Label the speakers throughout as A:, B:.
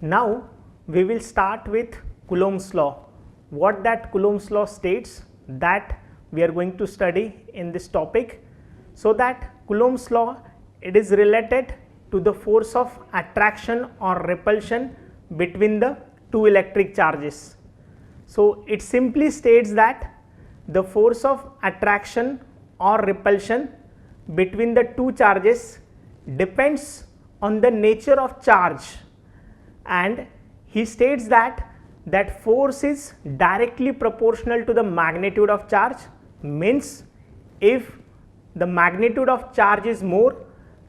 A: Now we will start with Coulomb's law. What that Coulomb's law states, that we are going to study in this topic. So that Coulomb's law, it is related to the force of attraction or repulsion between the two electric charges. So it simply states that the force of attraction or repulsion between the two charges depends on the nature of charge, and he states that that force is directly proportional to the magnitude of charge. Means if the magnitude of charge is more,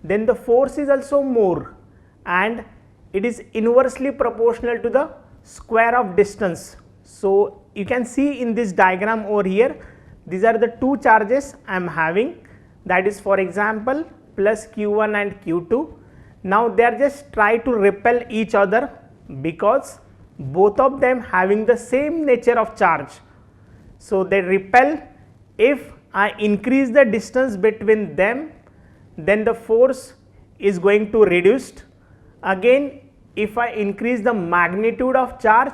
A: then the force is also more, and it is inversely proportional to the square of distance. So you can see in this diagram over here, these are the two charges I am having, that is for example plus q1 and q2. Now they are just try to repel each other because both of them having the same nature of charge. So they repel. If I increase the distance between them, then the force is going to reduced. Again, if I increase the magnitude of charge,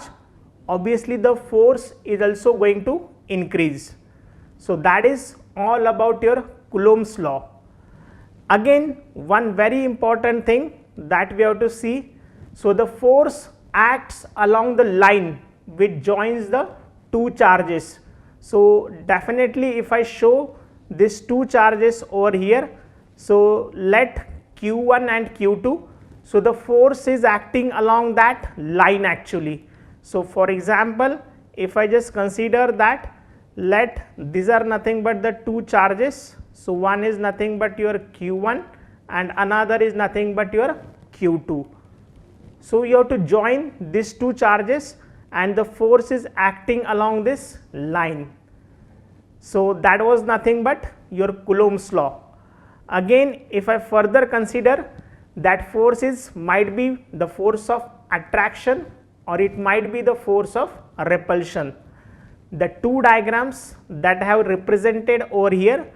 A: obviously the force is also going to increase. So that is all about your Coulomb's law. Again, one very important thing that we have to see, so the force acts along the line which joins the two charges. So definitely if I show these two charges over here, so let q1 and q2, so the force is acting along that line actually. So for example, if I just consider that, let these are nothing but the two charges. So one is nothing but your q1 and another is nothing but your q2. So you have to join these two charges and the force is acting along this line. So that was nothing but your Coulomb's law. Again, if I further consider, that force is might be the force of attraction or it might be the force of repulsion. The two diagrams that I have represented over here,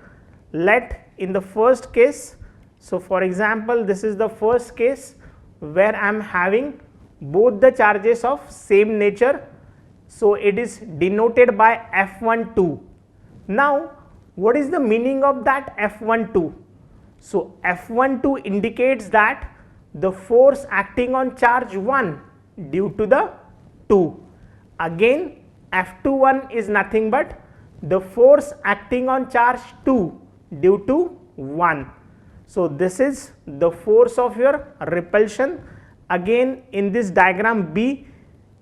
A: let in the first case, so for example this is the first case where I am having both the charges of same nature, so it is denoted by F12. Now what is the meaning of that F12? So F12 indicates that the force acting on charge 1 due to the 2. Again F21 is nothing but the force acting on charge 2 due to 1. So this is the force of your repulsion. Again in this diagram B,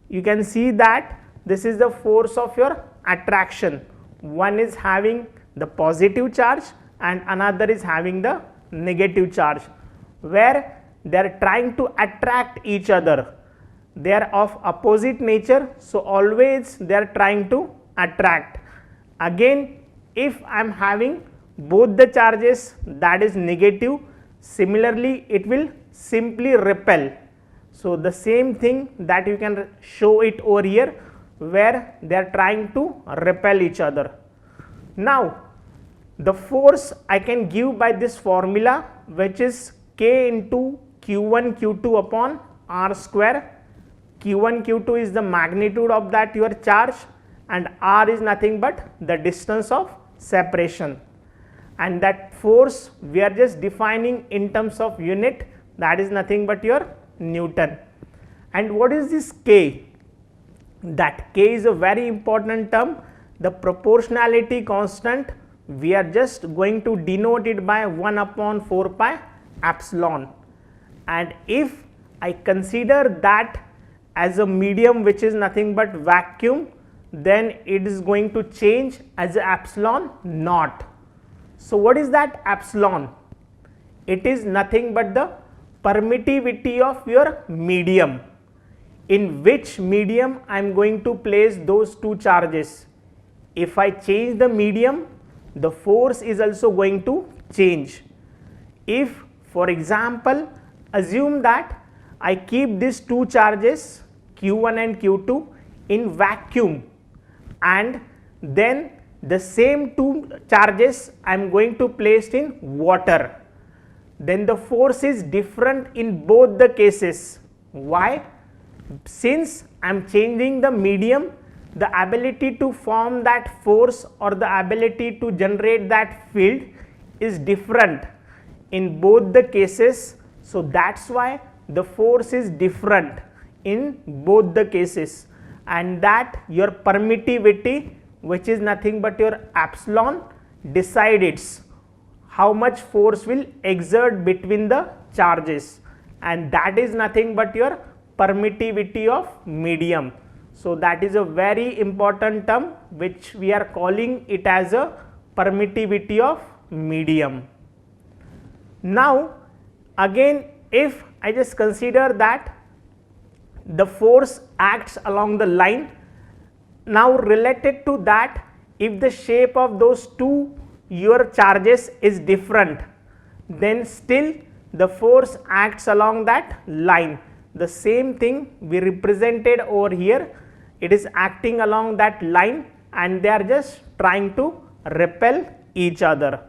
A: you can see that this is the force of your attraction. One is having the positive charge and another is having the negative charge, where they are trying to attract each other. They are of opposite nature, so always they are trying to attract. Again, if I am having both the charges that is negative, similarly it will simply repel. So the same thing that you can show it over here, where they are trying to repel each other. Now the force I can give by this formula, which is K into q1 q2 upon r square. q1 q2 is the magnitude of that your charge and r is nothing but the distance of separation, and that force we are just defining in terms of unit, that is nothing but your Newton. And what is this K? That K is a very important term, the proportionality constant. We are just going to denote it by 1 upon 4 pi epsilon, and if I consider that as a medium which is nothing but vacuum, then it is going to change as a epsilon naught. So what is that epsilon? It is nothing but the permittivity of your medium, in which medium I am going to place those two charges. If I change the medium, the force is also going to change. If for example assume that I keep these two charges q1 and q2 in vacuum, and then the same two charges I am going to place in water, then the force is different in both the cases. Why? since I'm changing the medium, the ability to form that force or the ability to generate that field is different in both the cases. So that's why the force is different in both the cases, and that your permittivity, which is nothing but your epsilon, decides how much force will exert between the charges, and that is nothing but your permittivity of medium. So that is a very important term which we are calling it as a permittivity of medium. Now again, if I just consider that the force acts along the line, now related to that, if the shape of those two your charges is different, then still the force acts along that line. The same thing we represented over here, it is acting along that line and they are just trying to repel each other.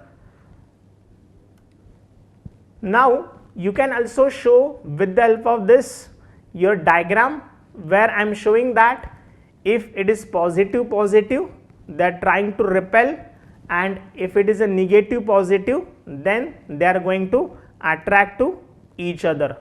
A: Now you can also show with the help of this your diagram, where I am showing that if it is positive positive, they are trying to repel, and if it is a negative positive, then they are going to attract to each other.